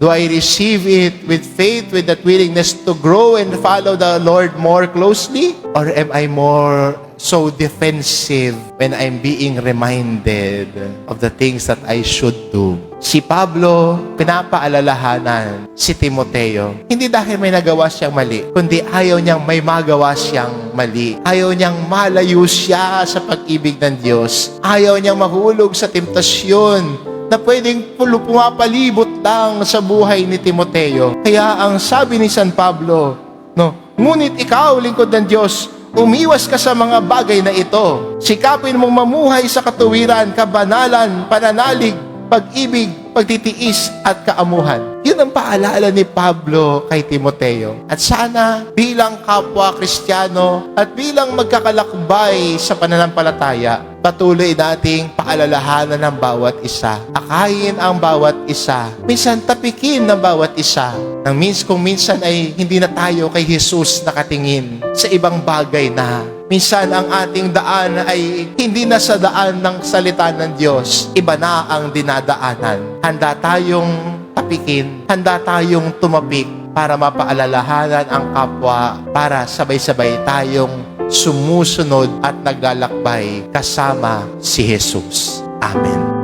Do I receive it with faith, with that willingness to grow and follow the Lord more closely? Or am I more so defensive when I'm being reminded of the things that I should do? Si Pablo, pinapaalalahanan si Timoteo, hindi dahil may nagawa siyang mali, kundi ayaw niyang may magawa siyang mali. Ayaw niyang malayo siya sa pag-ibig ng Diyos. Ayaw niyang mahulog sa temptasyon na pwedeng pumapalibot lang sa buhay ni Timoteo. Kaya ang sabi ni San Pablo, ngunit ikaw, lingkod ng Diyos, umiwas ka sa mga bagay na ito. Sikapin mong mamuhay sa katuwiran, kabanalan, pananalig, pag-ibig, pagtitiis at kaamuhan. Yun ang paalala ni Pablo kay Timoteo. At sana bilang kapwa Kristiyano at bilang magkakalakbay sa pananampalataya, patuloy nating paalalahanan ng bawat isa. Akayin ang bawat isa. Minsan tapikin ng bawat isa. Kung minsan ay hindi na tayo kay Jesus nakatingin sa ibang bagay na. Minsan ang ating daan ay hindi na sa daan ng salita ng Diyos. Iba na ang dinadaanan. Handa tayong tapikin, handa tayong tumapik para mapaalalahanan ang kapwa, para sabay-sabay tayong sumusunod at naglalakbay kasama si Jesus. Amen.